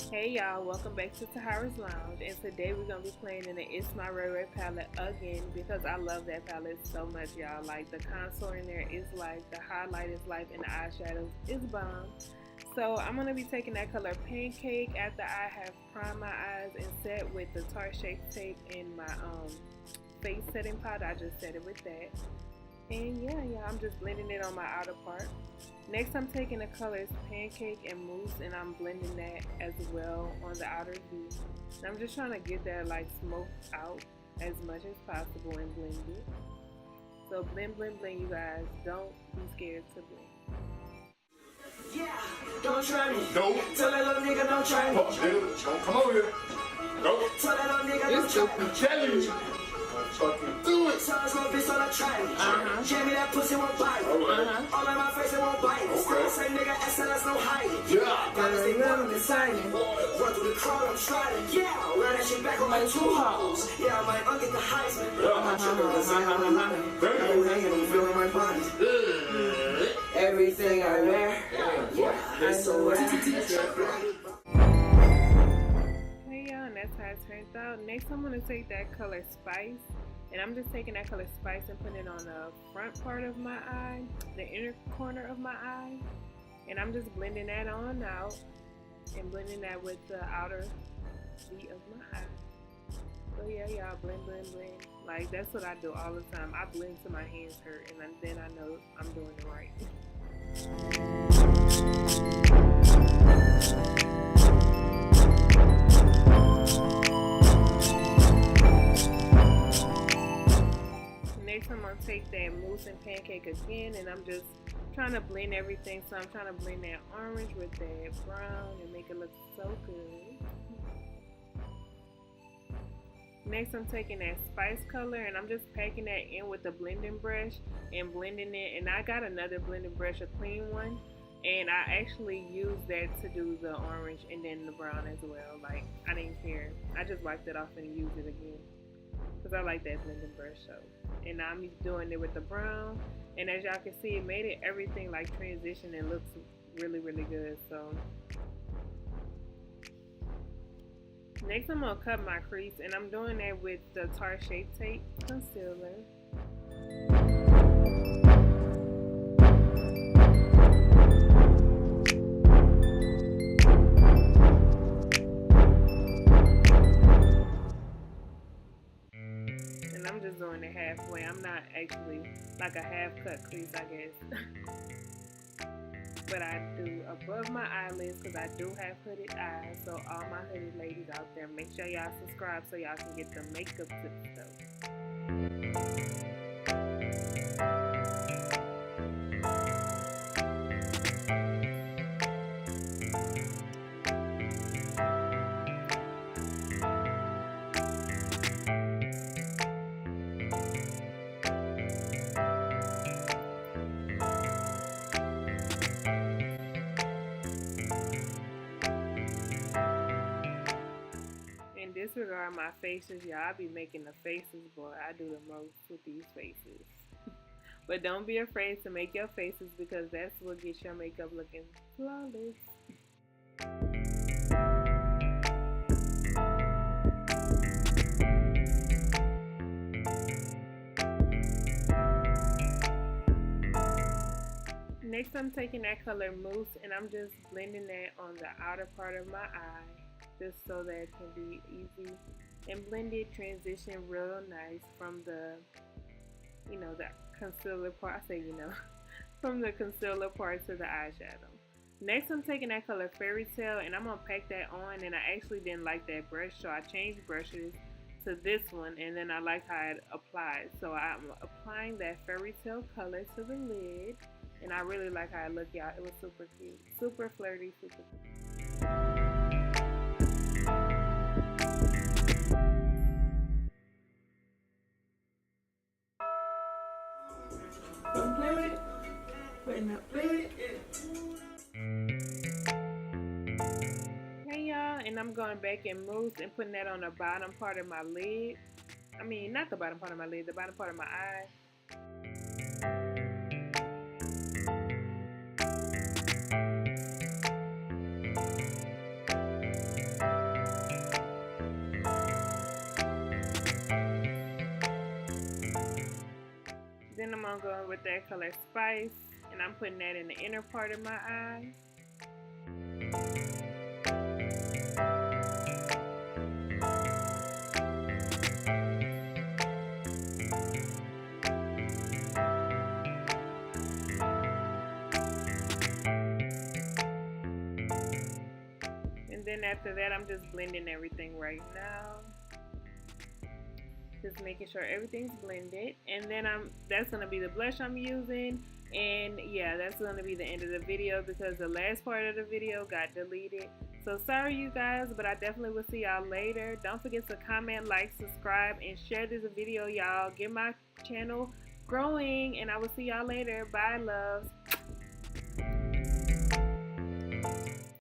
Hey y'all, welcome back to Taharaslounge, and today we're going to be playing in the ItsMyRayeRaye palette again because I love that palette so much, y'all. Like, the contour in there is life, the highlight is life, and the eyeshadows is bomb. So I'm going to be taking that color Pancake after I have primed my eyes and set with the Tarte Shape Tape in my face setting powder. I just set it with that. And yeah, I'm just blending it on my outer part. Next, I'm taking the colors Pancake and Mousse, and I'm blending that as well on the outer V. And I'm just trying to get that like smoked out as much as possible and blend it. So blend, you guys. Don't be scared to blend. Yeah, don't try me. No. Tell that little nigga don't try me. Fuck, nigga. Don't come over here. No. Tell that little nigga don't try me. I'm telling you. Fucking do it. So it's gonna be so like try me. Jam me that pussy won't bite. All right. All in my face it won't bite. Still the same nigga ass and that's no hiding. Yeah. Gotta stay warm and signing. Run through the crowd, I'm striding. Yeah, run that shit back on my two hoes. Yeah, I might get the Heisman. I'm tripping with the I'm hanging, I'm feeling my body. Everything I wear, yeah, it's so rare. Hey y'all, and that's how it turns out. Next, I'm going to take that color Spice. And I'm just taking that color Spice and putting it on the front part of my eye, the inner corner of my eye. And I'm just blending that on out and blending that with the outer V of my eye. So yeah, y'all, blend. Like, that's what I do all the time. I blend till my hands hurt, and then I know I'm doing it right. Next, I'm going to take that Mousse and Pancake again, and I'm just trying to blend everything. So I'm trying to blend that orange with that brown and make it look so good. Next, I'm taking that Spice color, and I'm just packing that in with the blending brush and blending it. And I got another blending brush, a clean one, and I actually used that to do the orange and then the brown as well. Like, I didn't care. I just wiped it off and used it again because I like that blending brush. So, and now I'm doing it with the brown, and as y'all can see, it made it everything like transition and looks really good. So next, I'm gonna cut my crease, and I'm doing that with the Tarte Shape Tape concealer. And I'm just doing it halfway. I'm not actually like a half cut crease, I guess. But I do above my eyelids because I do have hooded eyes. So all my hooded ladies out there, make sure y'all subscribe so y'all can get the makeup tips though. Disregard my faces, y'all. I be making the faces, boy. I do the most with these faces. But don't be afraid to make your faces because that's what gets your makeup looking flawless. Next, I'm taking that color Mousse, and I'm just blending that on the outer part of my eye, just so that it can be easy and blended transition real nice from the, the concealer part. I say, from the concealer part to the eyeshadow. Next, I'm taking that color Fairy Tale, and I'm gonna pack that on. And I actually didn't like that brush, so I changed brushes to this one, and then I like how it applies. So I'm applying that Fairy Tale color to the lid, and I really like how it looked, y'all. It was super cute, super flirty, super cute. Don't play with it. Better not play with it. Hey y'all, and I'm going back in Mousse and putting that on the bottom part of my lid. I mean, not the bottom part of my lid, the bottom part of my eye. I'm going with that color Spice, and I'm putting that in the inner part of my eye. And then after that, I'm just blending everything right now. Just making sure everything's blended. And then that's going to be the blush I'm using. And yeah, that's going to be the end of the video because the last part of the video got deleted. So sorry you guys, but I definitely will see y'all later. Don't forget to comment, like, subscribe, and share this video, y'all. Get my channel growing, and I will see y'all later. Bye, loves.